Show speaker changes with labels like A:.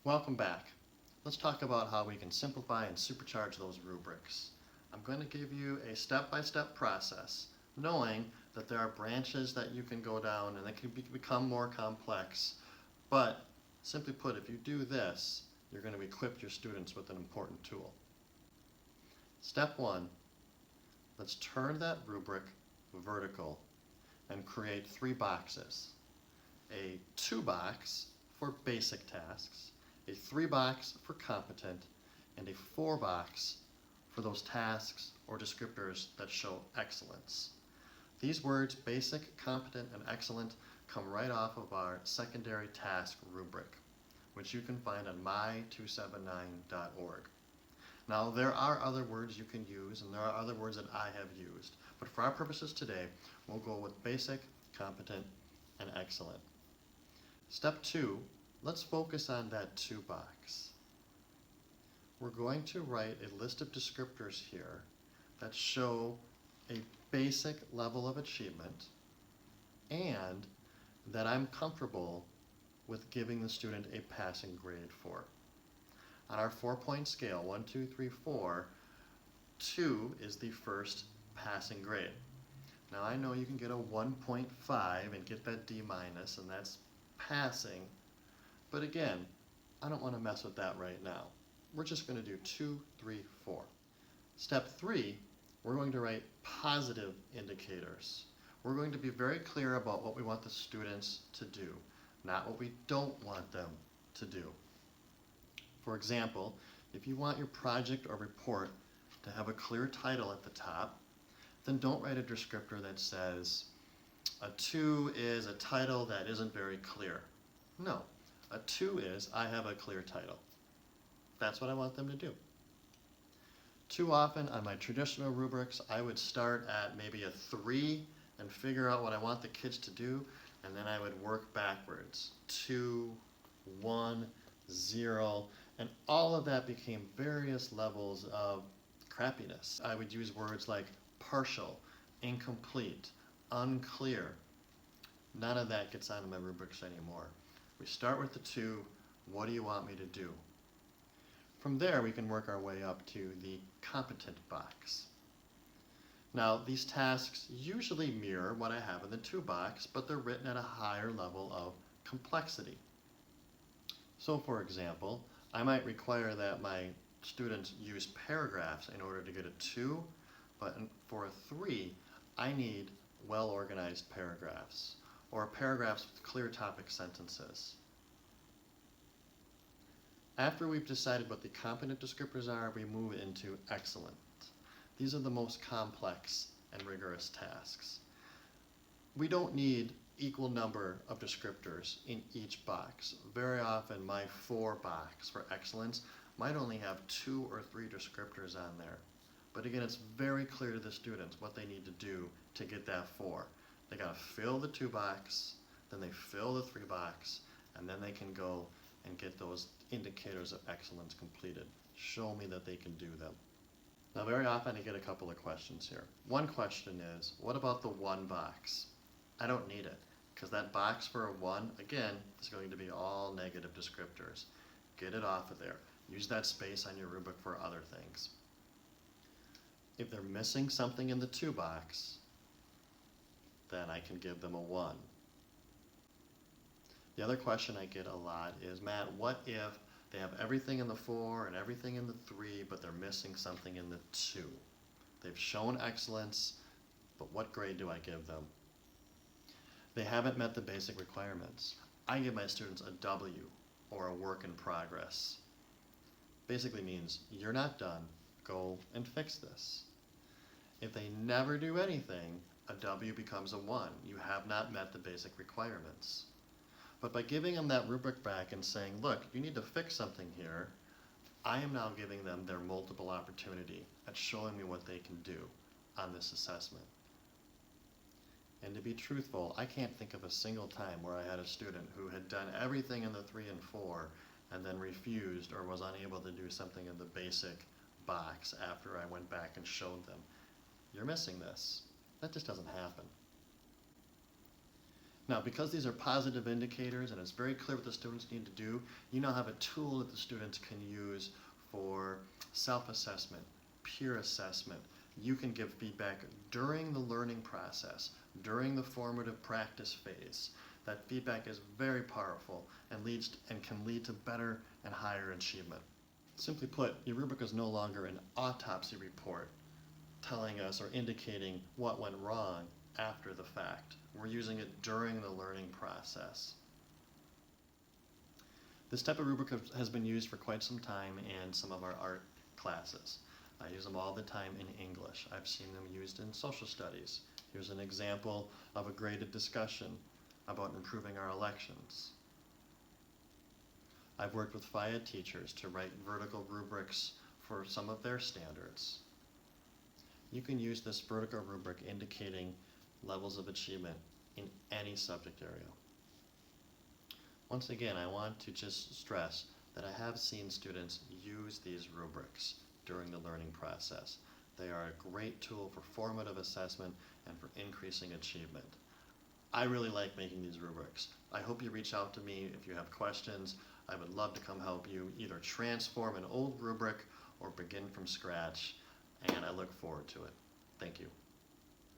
A: Welcome back. Let's talk about how we can simplify and supercharge those rubrics. I'm going to give you a step-by-step process, knowing that there are branches that you can go down and they can become more complex. But simply put, if you do this, you're going to equip your students with an important tool. Step 1, let's turn that rubric vertical and create 3 boxes. A 2 box for basic tasks, a 3 box for competent, and a 4 box for those tasks or descriptors that show excellence. These words, basic, competent, and excellent, come right off of our secondary task rubric, which you can find on my279.org. Now, there are other words you can use, and there are other words that I have used, but for our purposes today, we'll go with basic, competent, and excellent. Step 2, let's focus on that 2 box. We're going to write a list of descriptors here that show a basic level of achievement and that I'm comfortable with giving the student a passing grade for. On our 4-point scale, 1, 2, 3, 4, 2 is the first passing grade. Now I know you can get a 1.5 and get that D minus, and that's passing, but again, I don't want to mess with that right now. We're just going to do 2, 3, 4. Step 3, we're going to write positive indicators. We're going to be very clear about what we want the students to do, not what we don't want them to do. For example, if you want your project or report to have a clear title at the top, then don't write a descriptor that says, a 2 is a title that isn't very clear. No, a 2 is, I have a clear title. That's what I want them to do. Too often on my traditional rubrics, I would start at maybe a 3 and figure out what I want the kids to do, and then I would work backwards. 2, 1, 0, and all of that became various levels of crappiness. I would use words like partial, incomplete, unclear. None of that gets onto my rubrics anymore. We start with the 2, what do you want me to do? From there we can work our way up to the competent box. Now these tasks usually mirror what I have in the 2 box, but they're written at a higher level of complexity. So for example, I might require that my students use paragraphs in order to get a 2, but for a 3, I need well-organized paragraphs, or paragraphs with clear topic sentences. After we've decided what the competent descriptors are, we move into excellent. These are the most complex and rigorous tasks. We don't need equal number of descriptors in each box. Very often my 4 box for excellence might only have 2 or 3 descriptors on there. But again, it's very clear to the students what they need to do to get that 4. They gotta fill the 2 box, then they fill the 3 box, and then they can go and get those indicators of excellence completed. Show me that they can do them. Now very often I get a couple of questions here. One question is, what about the 1 box? I don't need it, because that box for a 1, again, is going to be all negative descriptors. Get it off of there. Use that space on your rubric for other things. If they're missing something in the 2 box, then I can give them a 1. The other question I get a lot is, Matt, what if they have everything in the 4 and everything in the 3, but they're missing something in the 2? They've shown excellence, but what grade do I give them? They haven't met the basic requirements. I give my students a W, or a work in progress. Basically means, you're not done, go and fix this. If they never do anything, a W becomes a 1. You have not met the basic requirements. But by giving them that rubric back and saying, look, you need to fix something here, I am now giving them their multiple opportunity at showing me what they can do on this assessment. And to be truthful, I can't think of a single time where I had a student who had done everything in the 3 and 4 and then refused or was unable to do something in the basic box after I went back and showed them. You're missing this. That just doesn't happen. Now, because these are positive indicators and it's very clear what the students need to do, you now have a tool that the students can use for self-assessment, peer assessment. You can give feedback during the learning process, during the formative practice phase. That feedback is very powerful and can lead to better and higher achievement. Simply put, your rubric is no longer an autopsy report telling us or indicating what went wrong after the fact. We're using it during the learning process. This type of rubric has been used for quite some time in some of our art classes. I use them all the time in English. I've seen them used in social studies. Here's an example of a graded discussion about improving our elections. I've worked with FIA teachers to write vertical rubrics for some of their standards. You can use this vertical rubric indicating levels of achievement in any subject area. Once again, I want to just stress that I have seen students use these rubrics during the learning process. They are a great tool for formative assessment and for increasing achievement. I really like making these rubrics. I hope you reach out to me if you have questions. I would love to come help you either transform an old rubric or begin from scratch, and I look forward to it. Thank you.